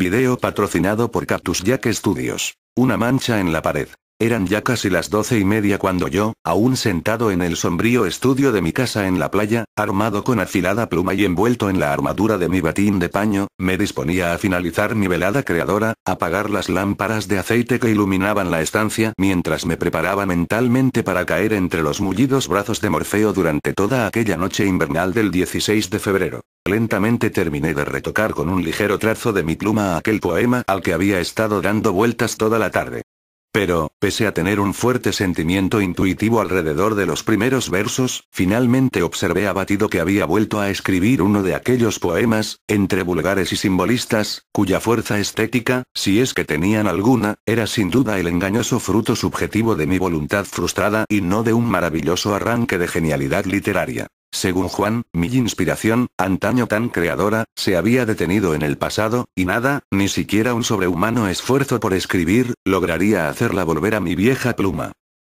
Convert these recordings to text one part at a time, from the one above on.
Video patrocinado por Cactus Jack Studios. Una mancha en la pared. Eran ya casi las 12:30 cuando yo, aún sentado en el sombrío estudio de mi casa en la playa, armado con afilada pluma y envuelto en la armadura de mi batín de paño, me disponía a finalizar mi velada creadora, apagar las lámparas de aceite que iluminaban la estancia mientras me preparaba mentalmente para caer entre los mullidos brazos de Morfeo durante toda aquella noche invernal del 16 de febrero. Lentamente terminé de retocar con un ligero trazo de mi pluma aquel poema al que había estado dando vueltas toda la tarde. Pero, pese a tener un fuerte sentimiento intuitivo alrededor de los primeros versos, finalmente observé abatido que había vuelto a escribir uno de aquellos poemas, entre vulgares y simbolistas, cuya fuerza estética, si es que tenían alguna, era sin duda el engañoso fruto subjetivo de mi voluntad frustrada y no de un maravilloso arranque de genialidad literaria. Según Juan, mi inspiración, antaño tan creadora, se había detenido en el pasado, y nada, ni siquiera un sobrehumano esfuerzo por escribir, lograría hacerla volver a mi vieja pluma.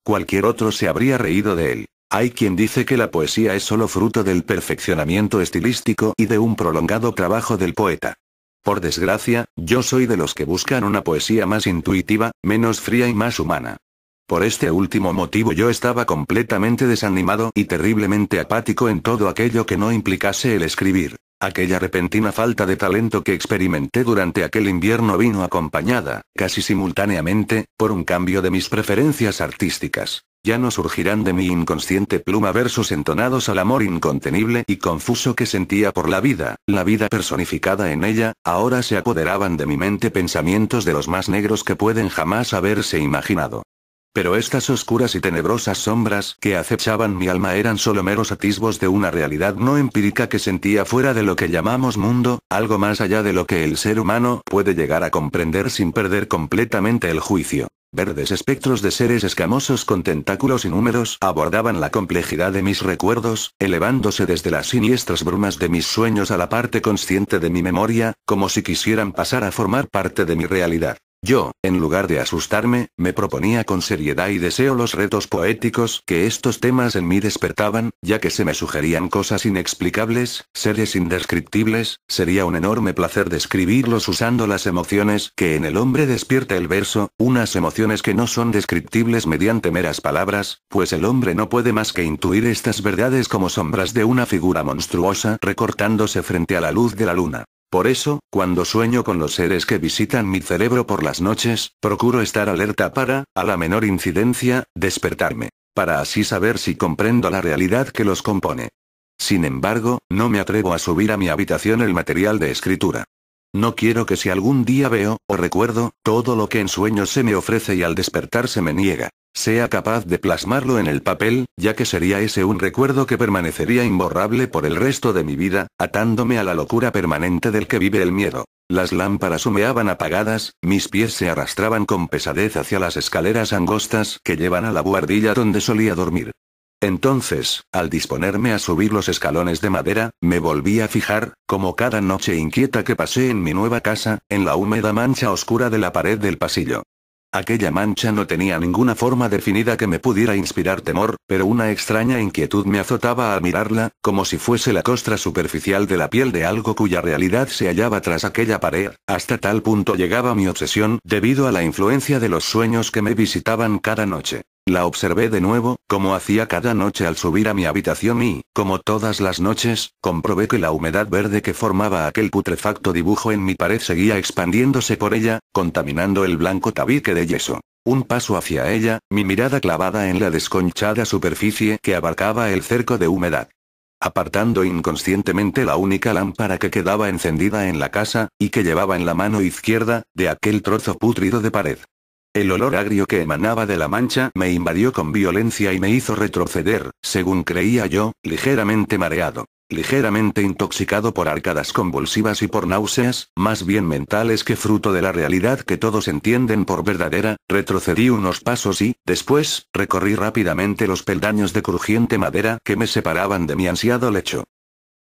Cualquier otro se habría reído de él. Hay quien dice que la poesía es solo fruto del perfeccionamiento estilístico y de un prolongado trabajo del poeta. Por desgracia, yo soy de los que buscan una poesía más intuitiva, menos fría y más humana. Por este último motivo yo estaba completamente desanimado y terriblemente apático en todo aquello que no implicase el escribir. Aquella repentina falta de talento que experimenté durante aquel invierno vino acompañada, casi simultáneamente, por un cambio de mis preferencias artísticas. Ya no surgirán de mi inconsciente pluma versos entonados al amor incontenible y confuso que sentía por la vida personificada en ella, ahora se apoderaban de mi mente pensamientos de los más negros que pueden jamás haberse imaginado. Pero estas oscuras y tenebrosas sombras que acechaban mi alma eran solo meros atisbos de una realidad no empírica que sentía fuera de lo que llamamos mundo, algo más allá de lo que el ser humano puede llegar a comprender sin perder completamente el juicio. Verdes espectros de seres escamosos con tentáculos inúmeros abordaban la complejidad de mis recuerdos, elevándose desde las siniestras brumas de mis sueños a la parte consciente de mi memoria, como si quisieran pasar a formar parte de mi realidad. Yo, en lugar de asustarme, me proponía con seriedad y deseo los retos poéticos que estos temas en mí despertaban, ya que se me sugerían cosas inexplicables, seres indescriptibles, sería un enorme placer describirlos usando las emociones que en el hombre despierta el verso, unas emociones que no son descriptibles mediante meras palabras, pues el hombre no puede más que intuir estas verdades como sombras de una figura monstruosa recortándose frente a la luz de la luna. Por eso, cuando sueño con los seres que visitan mi cerebro por las noches, procuro estar alerta para, a la menor incidencia, despertarme, para así saber si comprendo la realidad que los compone. Sin embargo, no me atrevo a subir a mi habitación el material de escritura. No quiero que si algún día veo, o recuerdo, todo lo que en sueños se me ofrece y al despertar se me niega, sea capaz de plasmarlo en el papel, ya que sería ese un recuerdo que permanecería imborrable por el resto de mi vida, atándome a la locura permanente del que vive el miedo. Las lámparas humeaban apagadas, mis pies se arrastraban con pesadez hacia las escaleras angostas que llevan a la buhardilla donde solía dormir. Entonces, al disponerme a subir los escalones de madera, me volví a fijar, como cada noche inquieta que pasé en mi nueva casa, en la húmeda mancha oscura de la pared del pasillo. Aquella mancha no tenía ninguna forma definida que me pudiera inspirar temor, pero una extraña inquietud me azotaba al mirarla, como si fuese la costra superficial de la piel de algo cuya realidad se hallaba tras aquella pared. Hasta tal punto llegaba mi obsesión, debido a la influencia de los sueños que me visitaban cada noche. La observé de nuevo, como hacía cada noche al subir a mi habitación y, como todas las noches, comprobé que la humedad verde que formaba aquel putrefacto dibujo en mi pared seguía expandiéndose por ella, contaminando el blanco tabique de yeso. Un paso hacia ella, mi mirada clavada en la desconchada superficie que abarcaba el cerco de humedad. Apartando inconscientemente la única lámpara que quedaba encendida en la casa, y que llevaba en la mano izquierda, de aquel trozo pútrido de pared. El olor agrio que emanaba de la mancha me invadió con violencia y me hizo retroceder, según creía yo, ligeramente mareado, ligeramente intoxicado por arcadas convulsivas y por náuseas, más bien mentales que fruto de la realidad que todos entienden por verdadera. Retrocedí unos pasos y, después, recorrí rápidamente los peldaños de crujiente madera que me separaban de mi ansiado lecho.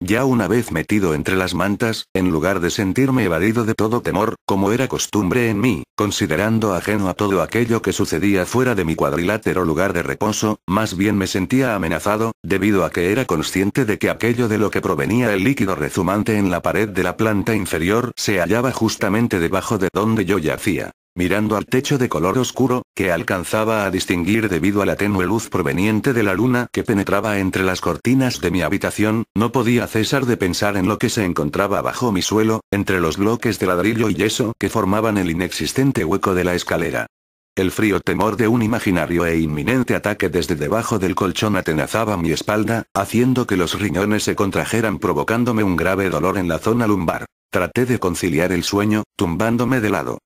Ya una vez metido entre las mantas, en lugar de sentirme evadido de todo temor, como era costumbre en mí, considerando ajeno a todo aquello que sucedía fuera de mi cuadrilátero lugar de reposo, más bien me sentía amenazado, debido a que era consciente de que aquello de lo que provenía el líquido rezumante en la pared de la planta inferior se hallaba justamente debajo de donde yo yacía. Mirando al techo de color oscuro, que alcanzaba a distinguir debido a la tenue luz proveniente de la luna que penetraba entre las cortinas de mi habitación, no podía cesar de pensar en lo que se encontraba bajo mi suelo, entre los bloques de ladrillo y yeso que formaban el inexistente hueco de la escalera. El frío temor de un imaginario e inminente ataque desde debajo del colchón atenazaba mi espalda, haciendo que los riñones se contrajeran provocándome un grave dolor en la zona lumbar. Traté de conciliar el sueño, tumbándome de lado.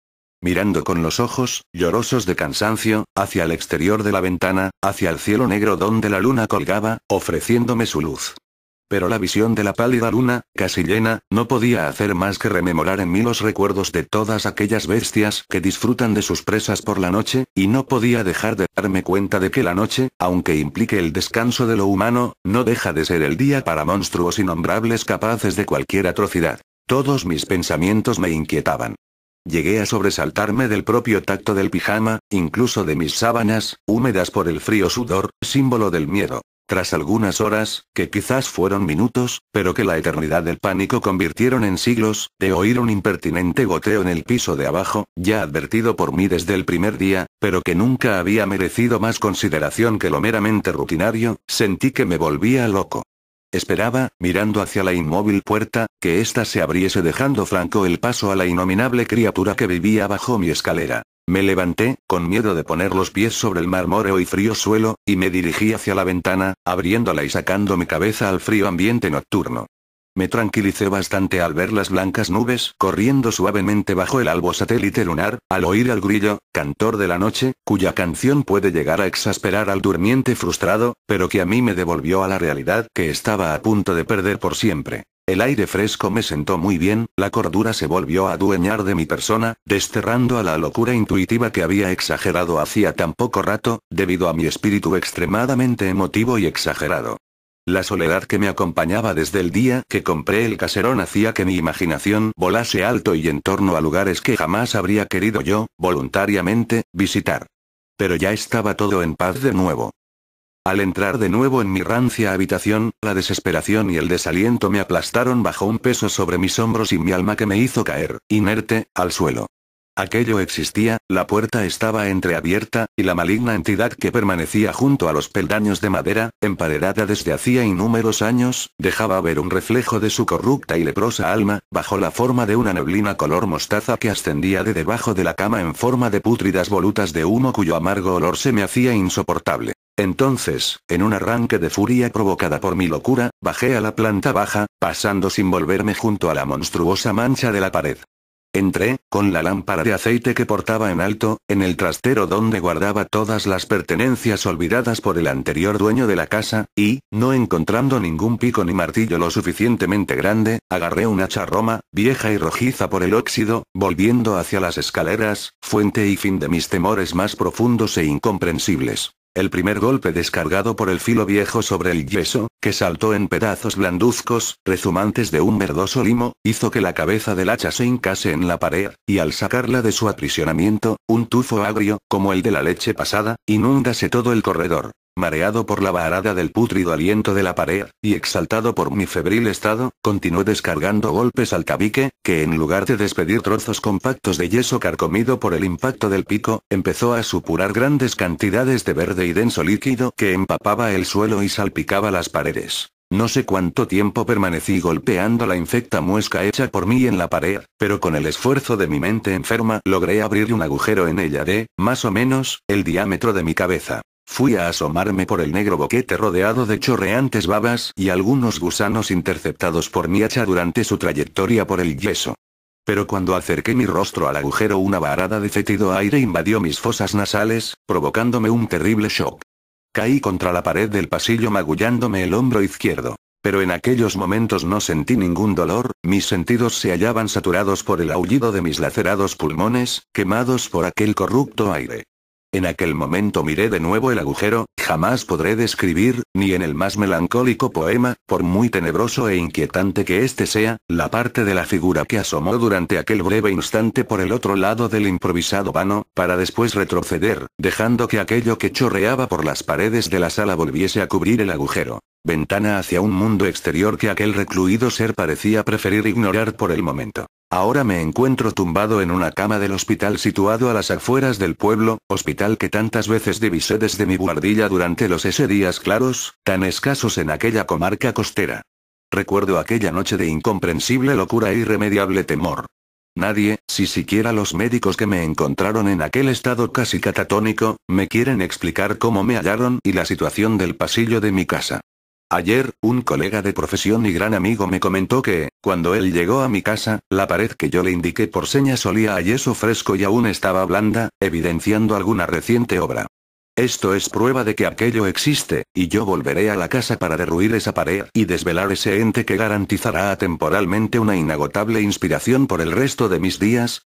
Mirando con los ojos, llorosos de cansancio, hacia el exterior de la ventana, hacia el cielo negro donde la luna colgaba, ofreciéndome su luz. Pero la visión de la pálida luna, casi llena, no podía hacer más que rememorar en mí los recuerdos de todas aquellas bestias que disfrutan de sus presas por la noche, y no podía dejar de darme cuenta de que la noche, aunque implique el descanso de lo humano, no deja de ser el día para monstruos innombrables capaces de cualquier atrocidad. Todos mis pensamientos me inquietaban. Llegué a sobresaltarme del propio tacto del pijama, incluso de mis sábanas, húmedas por el frío sudor, símbolo del miedo. Tras algunas horas, que quizás fueron minutos, pero que la eternidad del pánico convirtieron en siglos, de oír un impertinente goteo en el piso de abajo, ya advertido por mí desde el primer día, pero que nunca había merecido más consideración que lo meramente rutinario, sentí que me volvía loco. Esperaba, mirando hacia la inmóvil puerta, que ésta se abriese dejando franco el paso a la innominable criatura que vivía bajo mi escalera. Me levanté, con miedo de poner los pies sobre el marmóreo y frío suelo, y me dirigí hacia la ventana, abriéndola y sacando mi cabeza al frío ambiente nocturno. Me tranquilicé bastante al ver las blancas nubes corriendo suavemente bajo el albo satélite lunar, al oír al grillo, cantor de la noche, cuya canción puede llegar a exasperar al durmiente frustrado, pero que a mí me devolvió a la realidad que estaba a punto de perder por siempre. El aire fresco me sentó muy bien, la cordura se volvió a adueñar de mi persona, desterrando a la locura intuitiva que había exagerado hacía tan poco rato, debido a mi espíritu extremadamente emotivo y exagerado. La soledad que me acompañaba desde el día que compré el caserón hacía que mi imaginación volase alto y en torno a lugares que jamás habría querido yo, voluntariamente, visitar. Pero ya estaba todo en paz de nuevo. Al entrar de nuevo en mi rancia habitación, la desesperación y el desaliento me aplastaron bajo un peso sobre mis hombros y mi alma que me hizo caer, inerte, al suelo. Aquello existía, la puerta estaba entreabierta, y la maligna entidad que permanecía junto a los peldaños de madera, emparedada desde hacía innúmeros años, dejaba ver un reflejo de su corrupta y leprosa alma, bajo la forma de una neblina color mostaza que ascendía de debajo de la cama en forma de pútridas volutas de humo cuyo amargo olor se me hacía insoportable. Entonces, en un arranque de furia provocada por mi locura, bajé a la planta baja, pasando sin volverme junto a la monstruosa mancha de la pared. Entré, con la lámpara de aceite que portaba en alto, en el trastero donde guardaba todas las pertenencias olvidadas por el anterior dueño de la casa, y, no encontrando ningún pico ni martillo lo suficientemente grande, agarré una hacha roma, vieja y rojiza por el óxido, volviendo hacia las escaleras, fuente y fin de mis temores más profundos e incomprensibles. El primer golpe descargado por el filo viejo sobre el yeso, que saltó en pedazos blanduzcos, rezumantes de un verdoso limo, hizo que la cabeza del hacha se hincase en la pared, y al sacarla de su aprisionamiento, un tufo agrio, como el de la leche pasada, inundase todo el corredor. Mareado por la varada del pútrido aliento de la pared, y exaltado por mi febril estado, continué descargando golpes al tabique, que en lugar de despedir trozos compactos de yeso carcomido por el impacto del pico, empezó a supurar grandes cantidades de verde y denso líquido que empapaba el suelo y salpicaba las paredes. No sé cuánto tiempo permanecí golpeando la infecta muesca hecha por mí en la pared, pero con el esfuerzo de mi mente enferma logré abrir un agujero en ella de, más o menos, el diámetro de mi cabeza. Fui a asomarme por el negro boquete rodeado de chorreantes babas y algunos gusanos interceptados por mi hacha durante su trayectoria por el yeso. Pero cuando acerqué mi rostro al agujero una varada de fétido aire invadió mis fosas nasales, provocándome un terrible shock. Caí contra la pared del pasillo magullándome el hombro izquierdo. Pero en aquellos momentos no sentí ningún dolor, mis sentidos se hallaban saturados por el aullido de mis lacerados pulmones, quemados por aquel corrupto aire. En aquel momento miré de nuevo el agujero, jamás podré describir, ni en el más melancólico poema, por muy tenebroso e inquietante que éste sea, la parte de la figura que asomó durante aquel breve instante por el otro lado del improvisado vano, para después retroceder, dejando que aquello que chorreaba por las paredes de la sala volviese a cubrir el agujero. Ventana hacia un mundo exterior que aquel recluido ser parecía preferir ignorar por el momento. Ahora me encuentro tumbado en una cama del hospital situado a las afueras del pueblo, hospital que tantas veces divisé desde mi buhardilla durante los días claros, tan escasos en aquella comarca costera. Recuerdo aquella noche de incomprensible locura e irremediable temor. Nadie, si siquiera los médicos que me encontraron en aquel estado casi catatónico, me quieren explicar cómo me hallaron y la situación del pasillo de mi casa. Ayer, un colega de profesión y gran amigo me comentó que, cuando él llegó a mi casa, la pared que yo le indiqué por señas olía a yeso fresco y aún estaba blanda, evidenciando alguna reciente obra. Esto es prueba de que aquello existe, y yo volveré a la casa para derruir esa pared y desvelar ese ente que garantizará atemporalmente una inagotable inspiración por el resto de mis días,